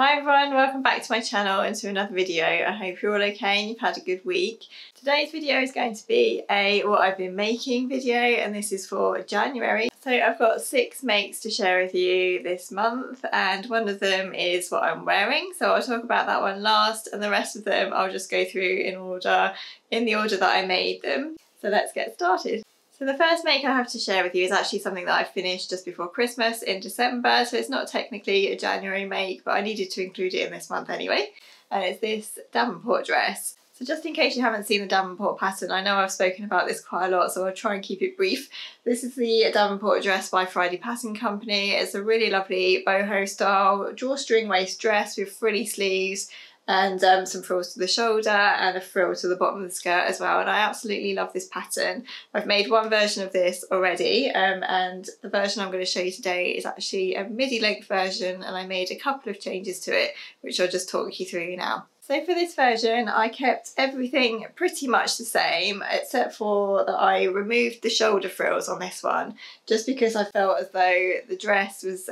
Hi everyone, welcome back to my channel and to another video. I hope you're all okay and you've had a good week. Today's video is going to be a what I've been making video, and this is for January. So I've got 6 makes to share with you this month, and one of them is what I'm wearing. So I'll talk about that one last, and the rest of them I'll just go through in the order that I made them. So let's get started. So the first make I have to share with you is actually something that I finished just before Christmas in December, so it's not technically a January make, but I needed to include it in this month anyway, and it's this Davenport dress. So just in case you haven't seen the Davenport pattern, I know I've spoken about this quite a lot, so I'll try and keep it brief. This is the Davenport Dress by Friday Pattern Company. It's a really lovely boho style drawstring waist dress with frilly sleeves, and some frills to the shoulder and a frill to the bottom of the skirt as well, and I absolutely love this pattern. I've made one version of this already, and the version I'm going to show you today is actually a midi length version, and I made a couple of changes to it which I'll just talk you through now. So for this version I kept everything pretty much the same, except for that I removed the shoulder frills on this one, just because I felt as though the dress was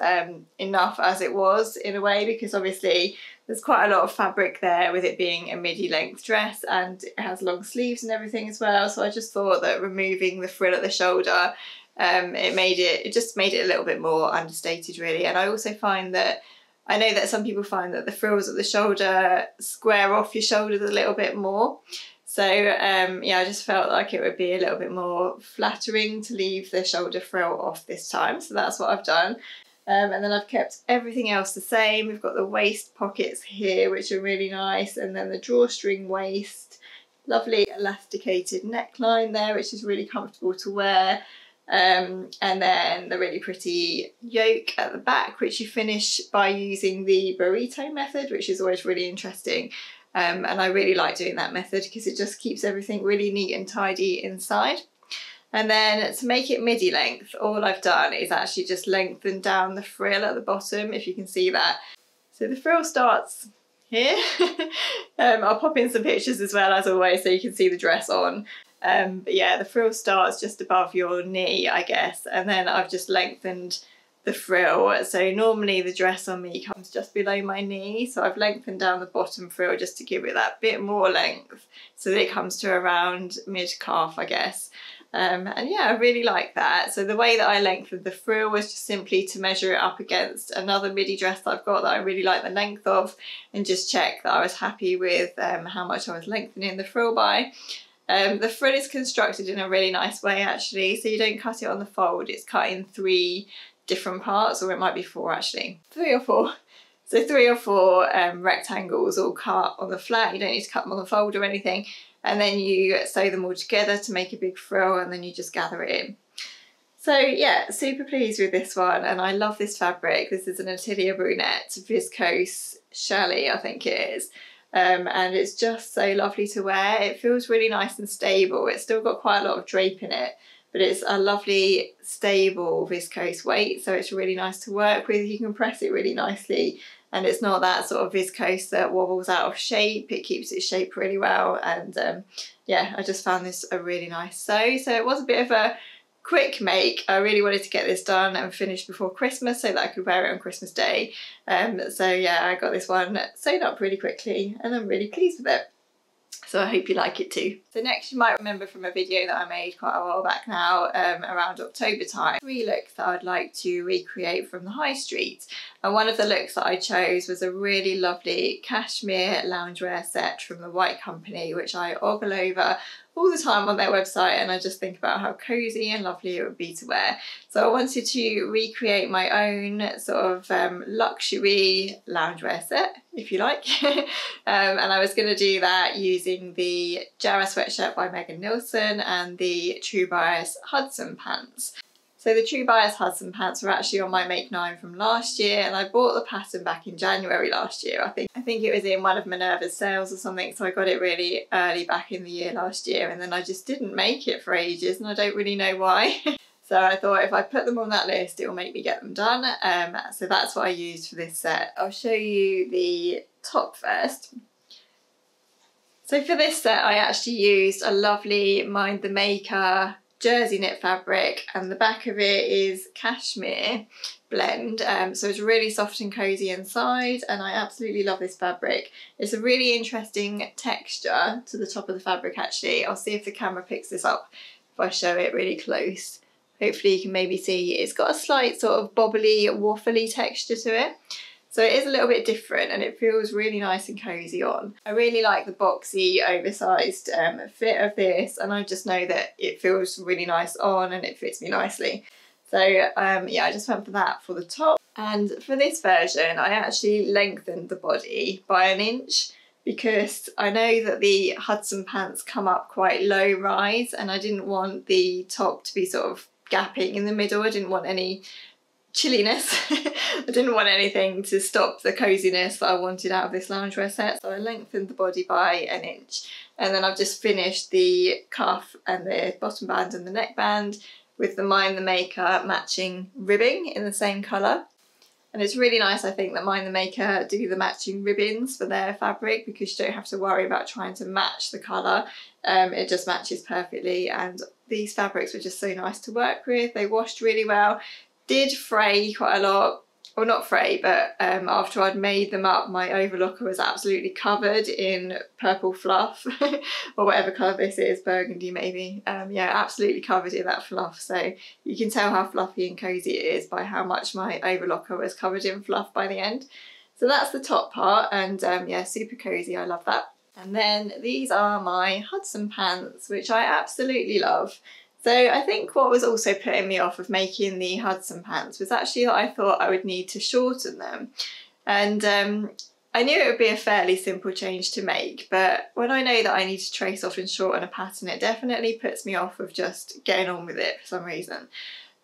enough as it was in a way, because obviously there's quite a lot of fabric there with it being a midi length dress, and it has long sleeves and everything as well, so I just thought that removing the frill at the shoulder it just made it a little bit more understated really. And I also find that I know that some people find that the frills at the shoulder square off your shoulders a little bit more. So yeah, I just felt like it would be a little bit more flattering to leave the shoulder frill off this time. So that's what I've done. And then I've kept everything else the same. We've got the waist pockets here, which are really nice. And then the drawstring waist, lovely elasticated neckline there, which is really comfortable to wear. And then the really pretty yoke at the back, which you finish by using the burrito method, which is always really interesting. And I really like doing that method because it just keeps everything really neat and tidy inside. And then to make it midi length, all I've done is actually just lengthen down the frill at the bottom, if you can see that. So the frill starts here. I'll pop in some pictures as well, as always, so you can see the dress on. But yeah, the frill starts just above your knee, I guess, and then I've just lengthened the frill. So normally the dress on me comes just below my knee, so I've lengthened down the bottom frill just to give it that bit more length, so that it comes to around mid-calf, I guess. And yeah, I really like that. So the way that I lengthened the frill was just simply to measure it up against another midi dress that I've got that I really like the length of, and just check that I was happy with how much I was lengthening the frill by. The frill is constructed in a really nice way actually, so you don't cut it on the fold, it's cut in 3 different parts, or it might be 4 actually, 3 or 4. So 3 or 4 rectangles all cut on the flat. You don't need to cut them on the fold or anything, and then you sew them all together to make a big frill, and then you just gather it in. So yeah, super pleased with this one, and I love this fabric. This is an Atelier Brunette viscose challis, I think it is. And it's just so lovely to wear. It feels really nice and stable. It's still got quite a lot of drape in it, but it's a lovely stable viscose weight, so it's really nice to work with. You can press it really nicely, and it's not that sort of viscose that wobbles out of shape. It keeps its shape really well, and yeah, I just found this a really nice sew. So it was a bit of a quick make. I really wanted to get this done and finished before Christmas so that I could wear it on Christmas Day. So yeah, I got this one sewn up really quickly, and I'm really pleased with it. So I hope you like it too. So next, you might remember from a video that I made quite a while back now, around October time, 3 looks that I'd like to recreate from the high street. And one of the looks that I chose was a really lovely cashmere loungewear set from the White Company, which I ogle over all the time on their website, and I just think about how cosy and lovely it would be to wear. So I wanted to recreate my own sort of luxury loungewear set, if you like. And I was going to do that using the Jara sweatshirt by Megan Nilsson and the True Bias Hudson Pants. So the True Bias Hudson Pants were actually on my Make 9 from last year, and I bought the pattern back in January last year. I think it was in one of Minerva's sales or something, so I got it really early back in the year last year, and then I just didn't make it for ages, and I don't really know why. So I thought if I put them on that list, it will make me get them done. So that's what I used for this set. I'll show you the top first. So for this set, I actually used a lovely Mind the Maker jersey knit fabric, and the back of it is cashmere blend, so it's really soft and cozy inside, and I absolutely love this fabric. It's a really interesting texture to the top of the fabric actually. I'll see if the camera picks this up if I show it really close. Hopefully you can maybe see it's got a slight sort of bobbly, waffly texture to it. So it is a little bit different and it feels really nice and cozy on. I really like the boxy, oversized fit of this, and I just know that it feels really nice on and it fits me nicely. So yeah, I just went for that for the top. And for this version, I actually lengthened the body by 1 inch because I know that the Hudson pants come up quite low rise and I didn't want the top to be sort of gapping in the middle. I didn't want any chilliness. I didn't want anything to stop the coziness that I wanted out of this loungewear set, so I lengthened the body by 1 inch, and then I've just finished the cuff and the bottom band and the neckband with the Mind the Maker matching ribbing in the same colour. And it's really nice, I think, that Mind the Maker do the matching ribbons for their fabric, because you don't have to worry about trying to match the colour. It just matches perfectly, and these fabrics were just so nice to work with. They washed really well. Did fray quite a lot, well not fray, but after I'd made them up, my overlocker was absolutely covered in purple fluff or whatever colour this is, burgundy maybe. Yeah, absolutely covered in that fluff, so you can tell how fluffy and cosy it is by how much my overlocker was covered in fluff by the end. So that's the top part, and yeah, super cosy, I love that. And then these are my Hudson pants, which I absolutely love. So I think what was also putting me off of making the Hudson pants was actually that I thought I would need to shorten them. And I knew it would be a fairly simple change to make, but when I know that I need to trace off and shorten a pattern, it definitely puts me off of just getting on with it for some reason.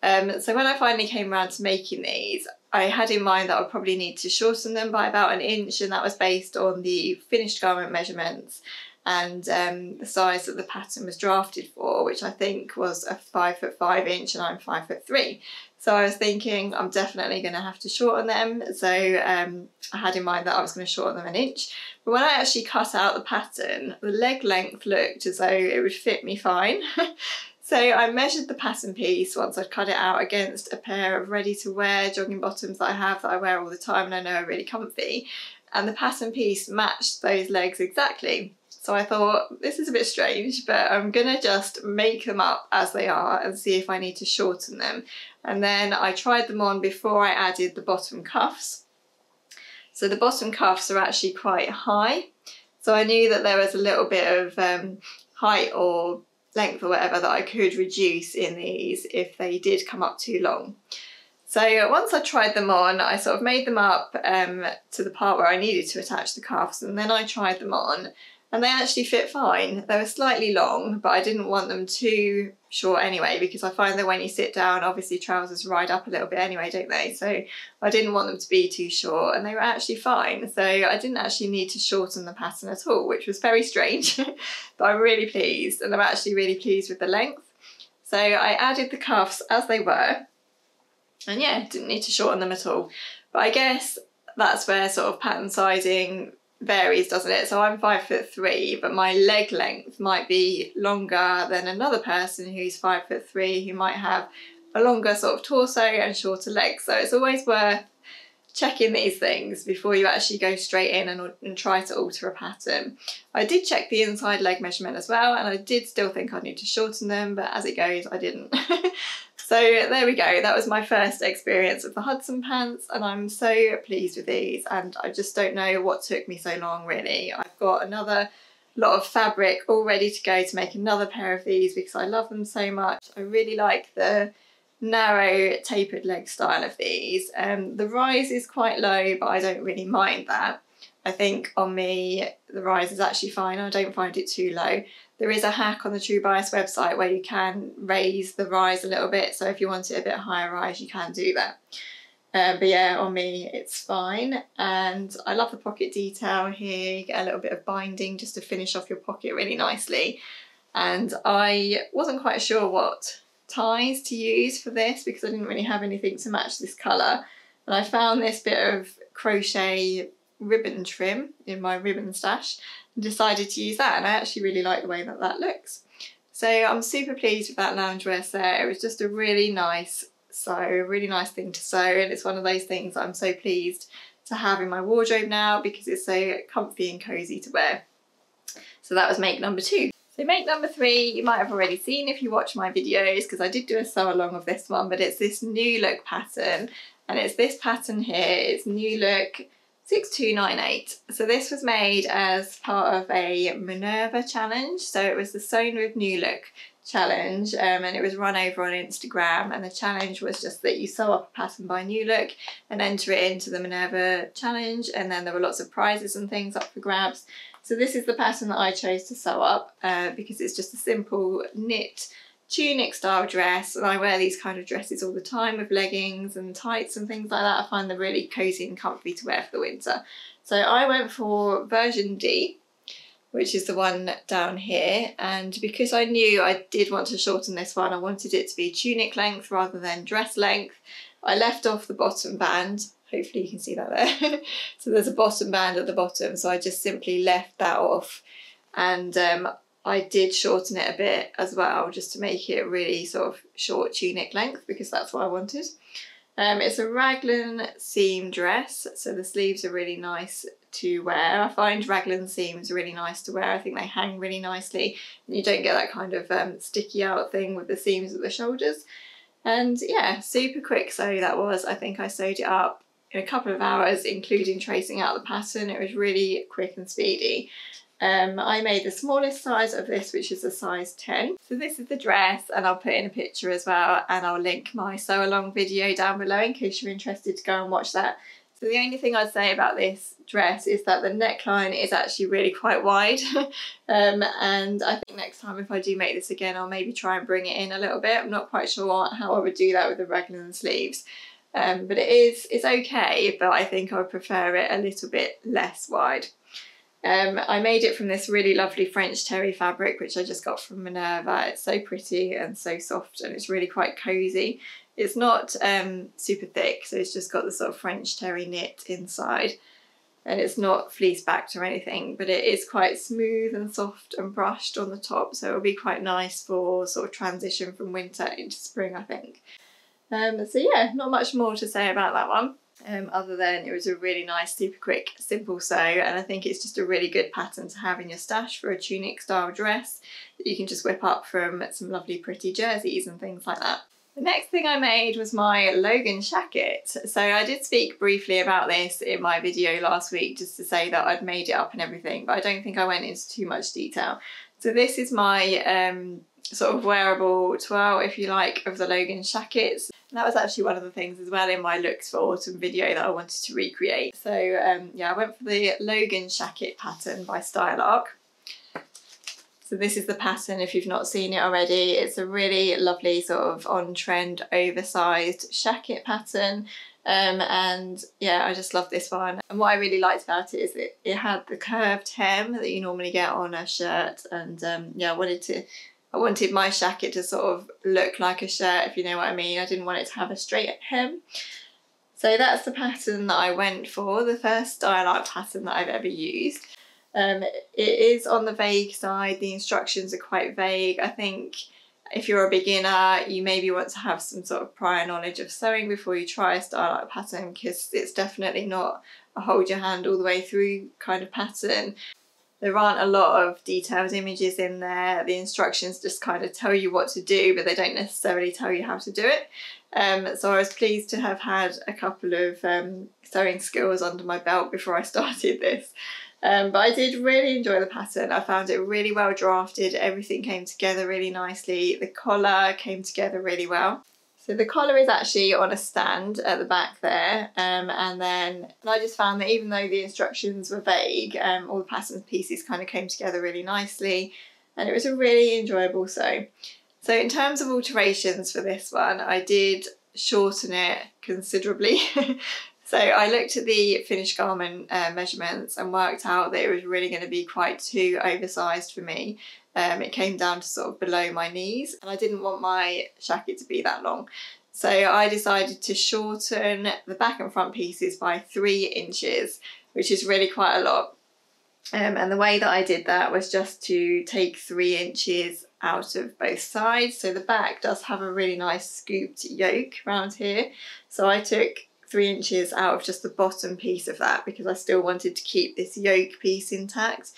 So when I finally came around to making these, I had in mind that I would probably need to shorten them by about 1 inch, and that was based on the finished garment measurements and the size that the pattern was drafted for, which I think was a 5'5" inch, and I'm 5'3". So I was thinking I'm definitely going to have to shorten them. So I had in mind that I was going to shorten them 1 inch. But when I actually cut out the pattern, the leg length looked as though it would fit me fine. So I measured the pattern piece once I'd cut it out against a pair of ready-to-wear jogging bottoms that I have, that I wear all the time and I know are really comfy. And the pattern piece matched those legs exactly. So I thought, this is a bit strange, but I'm gonna just make them up as they are and see if I need to shorten them. And then I tried them on before I added the bottom cuffs. So the bottom cuffs are actually quite high. So I knew that there was a little bit of height or length or whatever that I could reduce in these if they did come up too long. So once I tried them on, I sort of made them up to the part where I needed to attach the cuffs, and then I tried them on. And they actually fit fine. They were slightly long, but I didn't want them too short anyway, because I find that when you sit down, obviously trousers ride up a little bit anyway, don't they? So I didn't want them to be too short, and they were actually fine. So I didn't actually need to shorten the pattern at all, which was very strange, but I'm really pleased, and I'm actually really pleased with the length. So I added the cuffs as they were, and yeah, didn't need to shorten them at all. But I guess that's where sort of pattern sizing varies, doesn't it? So I'm 5'3", but my leg length might be longer than another person who's 5'3", who might have a longer sort of torso and shorter legs. So it's always worth checking these things before you actually go straight in and try to alter a pattern. I did check the inside leg measurement as well, and I did still think I'd need to shorten them, but as it goes, I didn't. So there we go, that was my first experience of the Hudson pants, and I'm so pleased with these, and I just don't know what took me so long really. I've got another lot of fabric all ready to go to make another pair of these because I love them so much. I really like the narrow tapered leg style of these. The rise is quite low, but I don't really mind that. I think on me the rise is actually fine, I don't find it too low. There is a hack on the True Bias website where you can raise the rise a little bit, so if you want it a bit higher rise you can do that. But yeah, on me it's fine, and I love the pocket detail here. You get a little bit of binding just to finish off your pocket really nicely. And I wasn't quite sure what ties to use for this because I didn't really have anything to match this colour, and I found this bit of crochet ribbon trim in my ribbon stash and decided to use that, and I actually really like the way that that looks. So I'm super pleased with that loungewear set. It was just a really nice sew, a really nice thing to sew, and it's one of those things that I'm so pleased to have in my wardrobe now because it's so comfy and cosy to wear. So that was make number 2. So make number 3 you might have already seen if you watch my videos, because I did do a sew along of this one, but it's this New Look pattern, and it's this pattern here. It's New Look 6298. So this was made as part of a Minerva challenge. So it was the Sewn with New Look challenge, and it was run over on Instagram, and the challenge was just that you sew up a pattern by New Look and enter it into the Minerva challenge, and then there were lots of prizes and things up for grabs. So this is the pattern that I chose to sew up because it's just a simple knit tunic style dress, and I wear these kind of dresses all the time with leggings and tights and things like that. I find them really cosy and comfy to wear for the winter. So I went for version D, which is the one down here, and because I knew I did want to shorten this one, I wanted it to be tunic length rather than dress length, I left off the bottom band. Hopefully you can see that there. So there's a bottom band at the bottom, so I just simply left that off, and I did shorten it a bit as well, just to make it really sort of short tunic length, because that's what I wanted. It's a Raglan seam dress, so the sleeves are really nice to wear. I find Raglan seams really nice to wear. I think they hang really nicely, and you don't get that kind of sticky out thing with the seams at the shoulders. And yeah, super quick sew that was. I think I sewed it up in a couple of hours, including tracing out the pattern. It was really quick and speedy. I made the smallest size of this, which is a size 10. So this is the dress, and I'll put in a picture as well, and I'll link my sew along video down below in case you're interested to go and watch that. So the only thing I'd say about this dress is that the neckline is actually really quite wide. And I think next time if I do make this again, I'll maybe try and bring it in a little bit. I'm not quite sure how I would do that with the Raglan sleeves. But it's okay, but I think I would prefer it a little bit less wide. I made it from this really lovely French terry fabric, which I just got from Minerva. It's so pretty and so soft, and it's really quite cosy. It's not super thick, so it's just got the sort of French terry knit inside, and it's not fleece backed or anything, but it is quite smooth and soft and brushed on the top, so it'll be quite nice for sort of transition from winter into spring, I think. So yeah, not much more to say about that one. Other than it was a really nice, super quick, simple sew, and I think it's just a really good pattern to have in your stash for a tunic style dress that you can just whip up from some lovely pretty jerseys and things like that. The next thing I made was my Logan Jacket. So I did speak briefly about this in my video last week, just to say that I'd made it up and everything, but I don't think I went into too much detail. So this is my sort of wearable twirl, if you like, of the Logan Jackets. And that was actually one of the things as well in my looks for autumn video that I wanted to recreate. So yeah, I went for the Logan Jacket pattern by Style Arc. So this is the pattern if you've not seen it already. It's a really lovely sort of on-trend oversized jacket pattern. And yeah, I just love this one. And what I really liked about it is that it had the curved hem that you normally get on a shirt. And yeah, I wanted my jacket to sort of look like a shirt, if you know what I mean. I didn't want it to have a straight hem. So that's the pattern that I went for, the first Style Arc pattern that I've ever used. It is on the vague side. The instructions are quite vague. I think if you're a beginner, you maybe want to have some sort of prior knowledge of sewing before you try a Style Arc pattern, because it's definitely not a hold your hand all the way through kind of pattern. There aren't a lot of detailed images in there. The instructions just kind of tell you what to do, but they don't necessarily tell you how to do it. So I was pleased to have had a couple of sewing skills under my belt before I started this. But I did really enjoy the pattern. I found it really well drafted. Everything came together really nicely. The collar came together really well. So the collar is actually on a stand at the back there, and I just found that even though the instructions were vague, all the pattern pieces kind of came together really nicely, and it was a really enjoyable sew. So in terms of alterations for this one, I did shorten it considerably. So I looked at the finished garment measurements and worked out that it was really going to be quite too oversized for me. It came down to sort of below my knees, and I didn't want my jacket to be that long. So I decided to shorten the back and front pieces by 3 inches, which is really quite a lot. And the way that I did that was just to take 3 inches out of both sides. So the back does have a really nice scooped yoke around here. So I took 3 inches out of just the bottom piece of that because I still wanted to keep this yoke piece intact.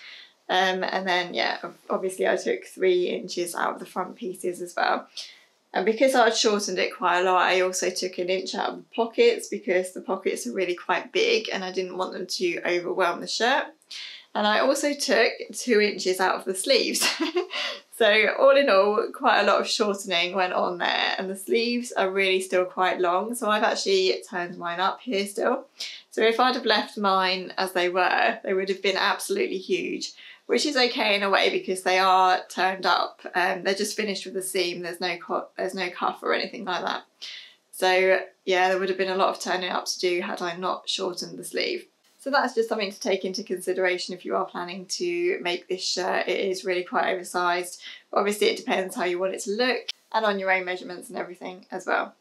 And then, yeah, obviously I took 3 inches out of the front pieces as well. And because I'd shortened it quite a lot, I also took 1 inch out of the pockets because the pockets are really quite big and I didn't want them to overwhelm the shirt. And I also took 2 inches out of the sleeves. So all in all, quite a lot of shortening went on there, and the sleeves are really still quite long. So I've actually turned mine up here still. So if I'd have left mine as they would have been absolutely huge, which is okay in a way because they are turned up. They're just finished with a seam. There's no cuff or anything like that. So yeah, there would have been a lot of turning up to do had I not shortened the sleeve. So that's just something to take into consideration if you are planning to make this shirt. It is really quite oversized. Obviously it depends how you want it to look and on your own measurements and everything as well.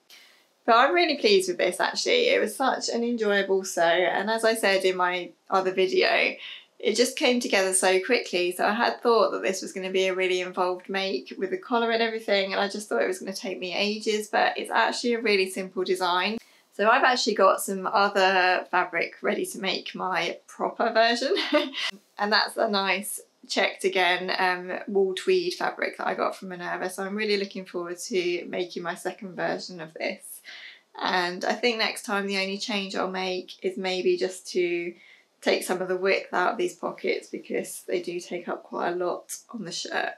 But I'm really pleased with this actually. It was such an enjoyable sew, and as I said in my other video, it just came together so quickly. So I had thought that this was going to be a really involved make with the collar and everything, and I just thought it was going to take me ages, but it's actually a really simple design. So I've actually got some other fabric ready to make my proper version. And that's a nice checked again wool tweed fabric that I got from Minerva. So I'm really looking forward to making my second version of this. And I think next time the only change I'll make is maybe just to take some of the width out of these pockets because they do take up quite a lot on the shirt.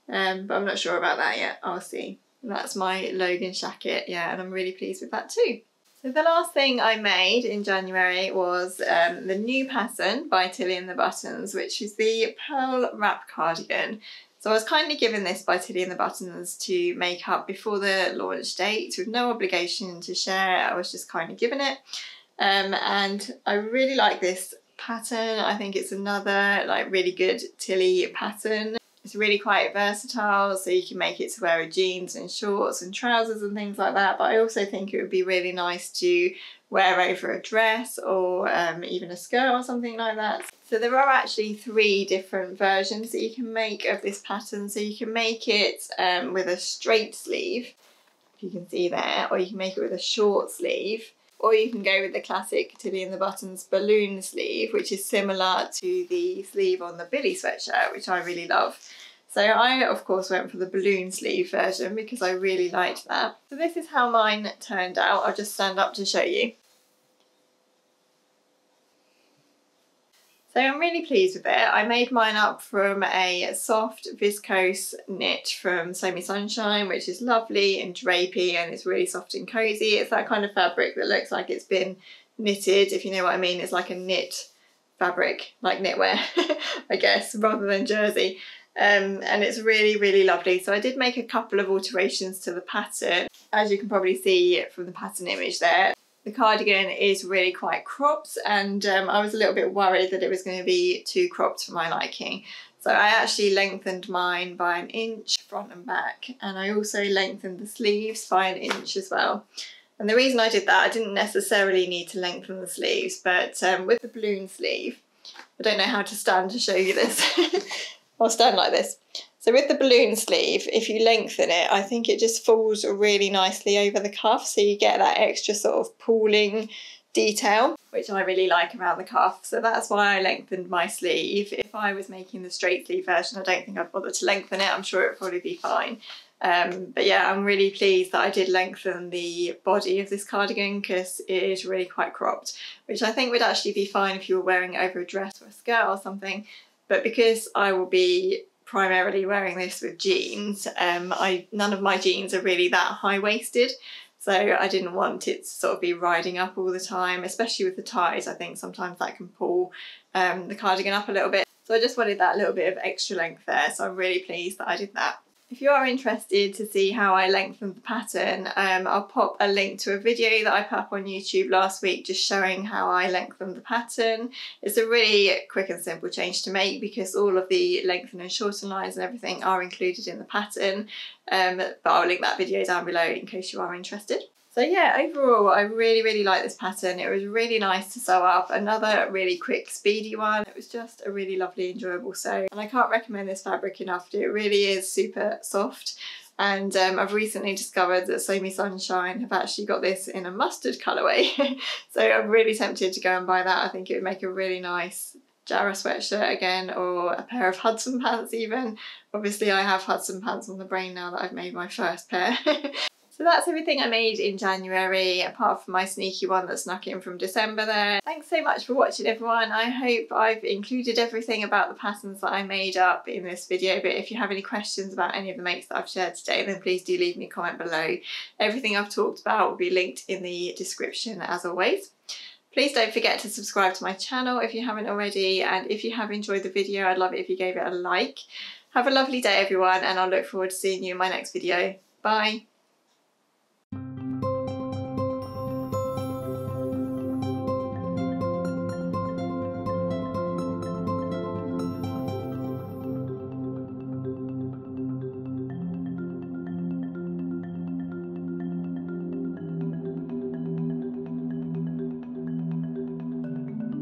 But I'm not sure about that yet. I'll see. That's my Logan Jacket, yeah, and I'm really pleased with that too. So the last thing I made in January was the new pattern by Tilly and the Buttons, which is the Pearl Wrap Cardigan. So I was kindly given this by Tilly and the Buttons to make up before the launch date with no obligation to share. I was just kindly given it. And I really like this pattern. I think it's another like really good Tilly pattern. It's really quite versatile, so you can make it to wear with jeans and shorts and trousers and things like that, but I also think it would be really nice to wear over a dress or even a skirt or something like that. So there are actually 3 different versions that you can make of this pattern. So you can make it with a straight sleeve, if you can see there, or you can make it with a short sleeve, or you can go with the classic Tilly and the Buttons balloon sleeve, which is similar to the sleeve on the Billy sweatshirt, which I really love. So I, of course, went for the balloon sleeve version because I really liked that. So this is how mine turned out. I'll just stand up to show you. So I'm really pleased with it. I made mine up from a soft viscose knit from Sew Me Sunshine, which is lovely and drapey and it's really soft and cosy. It's that kind of fabric that looks like it's been knitted, if you know what I mean. It's like a knit fabric, like knitwear, I guess, rather than jersey. And it's really, really lovely. So I did make a couple of alterations to the pattern, as you can probably see from the pattern image there. The cardigan is really quite cropped, and I was a little bit worried that it was going to be too cropped for my liking. So I actually lengthened mine by 1 inch front and back, and I also lengthened the sleeves by 1 inch as well. And the reason I did that, I didn't necessarily need to lengthen the sleeves, but with the balloon sleeve, I don't know how to stand to show you this. I'll stand like this. So with the balloon sleeve, if you lengthen it, I think it just falls really nicely over the cuff, so you get that extra sort of pooling detail, which I really like around the cuff. So that's why I lengthened my sleeve. If I was making the straight sleeve version, I don't think I'd bother to lengthen it. I'm sure it would probably be fine. But yeah, I'm really pleased that I did lengthen the body of this cardigan because it is really quite cropped, which I think would actually be fine if you were wearing it over a dress or a skirt or something. But because I will be primarily wearing this with jeans, none of my jeans are really that high-waisted, so I didn't want it to sort of be riding up all the time, especially with the ties. I think sometimes that can pull the cardigan up a little bit. So I just wanted that little bit of extra length there, so I'm really pleased that I did that. If you are interested to see how I lengthened the pattern, I'll pop a link to a video that I put up on YouTube last week just showing how I lengthened the pattern. It's a really quick and simple change to make because all of the lengthen and shorten lines and everything are included in the pattern, but I'll link that video down below in case you are interested. So yeah, overall I really like this pattern. It was really nice to sew up, another really quick speedy one. It was just a really lovely enjoyable sew, and I can't recommend this fabric enough. It really is super soft, and I've recently discovered that Sew Me Sunshine have actually got this in a mustard colourway. So I'm really tempted to go and buy that. I think it would make a really nice Jarrah sweatshirt again, or a pair of Hudson Pants even. Obviously I have Hudson Pants on the brain now that I've made my first pair. So that's everything I made in January, apart from my sneaky one that snuck in from December there. Thanks so much for watching, everyone. I hope I've included everything about the patterns that I made up in this video, but if you have any questions about any of the makes that I've shared today, then please do leave me a comment below. Everything I've talked about will be linked in the description as always. Please don't forget to subscribe to my channel if you haven't already, and if you have enjoyed the video, I'd love it if you gave it a like. Have a lovely day, everyone, and I'll look forward to seeing you in my next video. Bye!